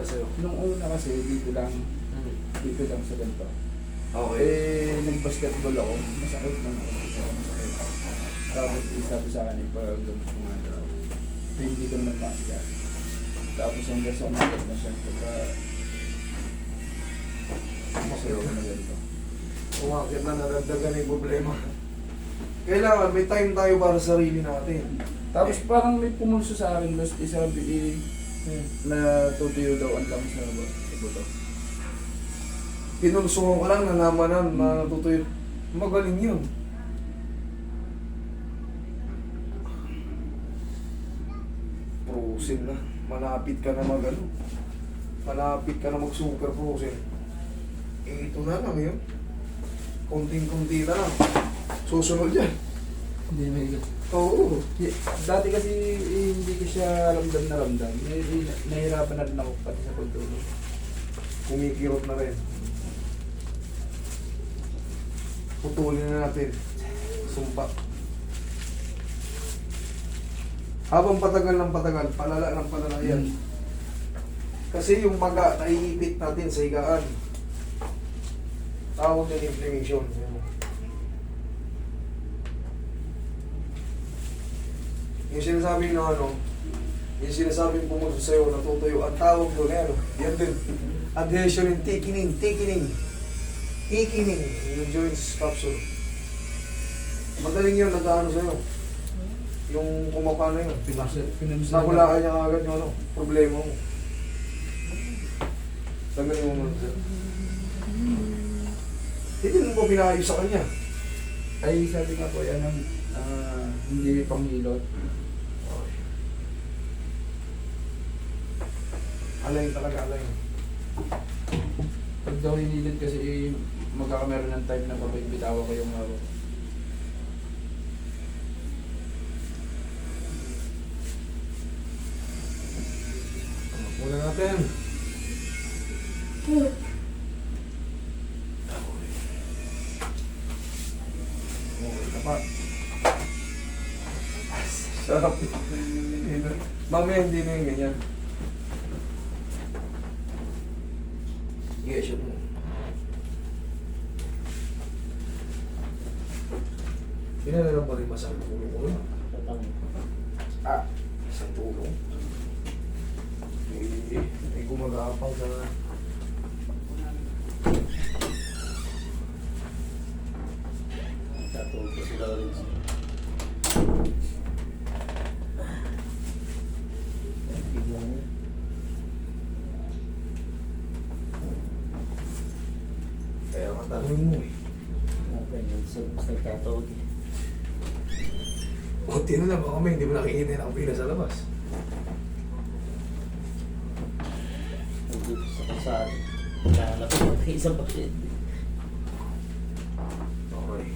nangyari sa'yo? Nung una kasi, dito lang sa ganito. Okay. Nag-basketball ako, masakit man ako. Masakit. Tapos sabi sa akin, pag gamot ko nga daw. Hindi ko naman makasiya. Tapos hanggang sa umagat na siya, pagka masaya ko na ganito. Umakit na naragdagan yung problema. Kailangan may time tayo para sa sarili natin. Tapos parang may pumulso sa akin, basta isabi na tutuyo daw ang lang sa buto. Pinulsungan ka lang, nanamanan, natutuyo. Magaling yun. Frozen na. Malapit ka na mag-ano. Malapit ka na mag-super frozen. Eh, ito na lang yun. Konting-kunti na lang. Susunod yan. Hindi may Oo. dati kasi hindi ko siya ramdam na ramdam. Nahirapan na rin ako pati sa pagtulog. Kumikirot na rin. Putulin na natin. Sumpa. Habang patagal ng patagal, palala ng palala yan. Kasi yung maga, naiipit natin sa higaan. Tawag yung inflammation. Yung sinasabi na ano, yung sinasabing pumunta sa'yo, natutuyo, ang tawag doon, ano, yan din. Adhesion and thickening. Thickening, yung joints capsule. Madaling yun, nag-ano sa'yo. Yung kumaka na yun, nakulaan niya agad yung ano, problema mo. Sabi mo muna sa'yo. Hindi mo ba pinayos sa kanya? Ay, sabi nga po, yan ang hindi panghilot. Alay talaga, alay. Pag daw hinilid kasi magkakameron ng time na pagbibitawa ko yung hawak. Muna natin. Okay na pa. Sarap. Mamaya hindi na yung ganyan. Yes, yun mo. Pinalalang pa rin masang tulong ko na. Ah, isang tulong. May gumagapang sa... Tatulog ko si Lawrence. Biglang yun. Kaya matanong mo eh. Okay, nagtatawag eh. Buti na lang, baka may hindi mo nakikita na ang pila sa labas. Nandito sa kasari. Nakalap ko pati isang pasyente. Okay.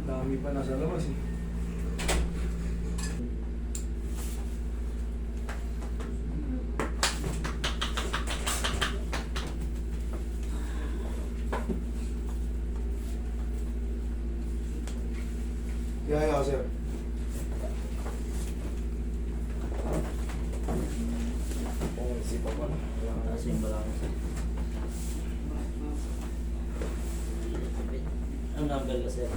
Ang dami pa nasa labas eh. Yeah, sir. Oh, isipan ko na. Taas yung balance. Ang number ka, sir?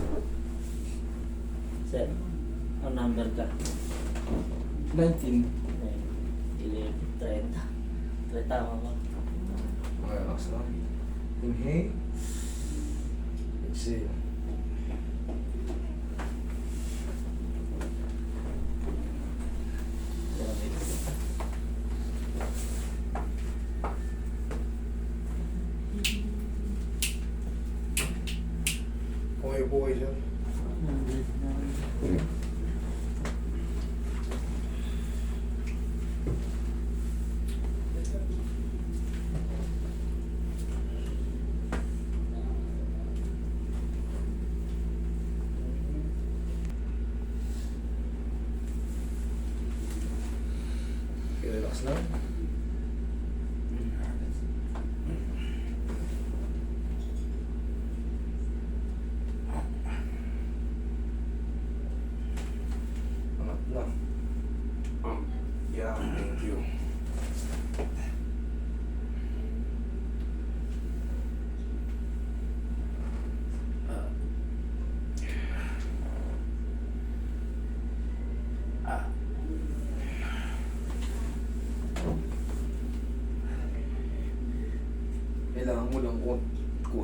Sir, ang number ka? 19. 30. Tama mo. Okay, relax lang. Inhale. Exhale. Okay po kayo dyan. Relax lang.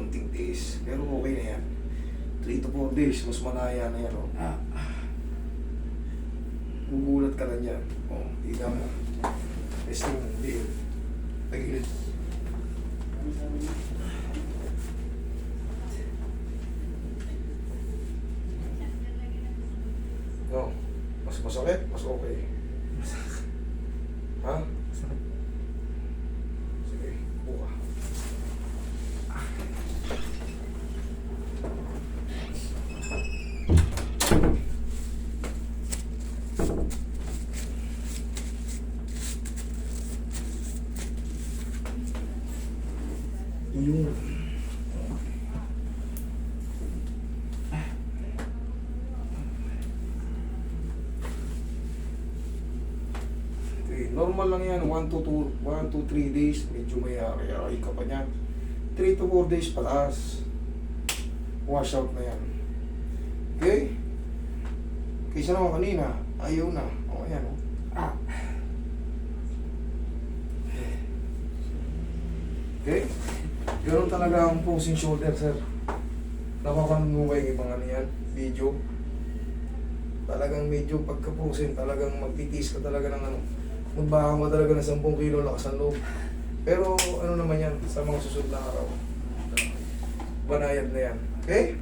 konting tiis. Pero okay na yan. 3 to 4 days, mas malaya na yan. Oh. Gugulat ka na yan. Oh, tika mo. Testing mo, diin. Tagilid. No, mas masakit, mas okay. Ha? Sige, buka. Yun. Okay, normal lang yan. 1 to 3 days. Medyo may ari ka pa niyan. 3 to 4 days pataas. Wash out na yan. Okay? Kaysa naman kanina, ayaw na. O, ayan o. Okay? Ganun talaga ang posing shoulder, sir. Napapanood mo ba yung ibang ano yan? Video? Talagang medyo pagka-posing, talagang magtitis ka talaga ng ano. Magbaha mo talaga ng 10 kilo lakas ang loob. Pero ano naman yan, sa mga susunod na araw. Banayad na yan. Okay?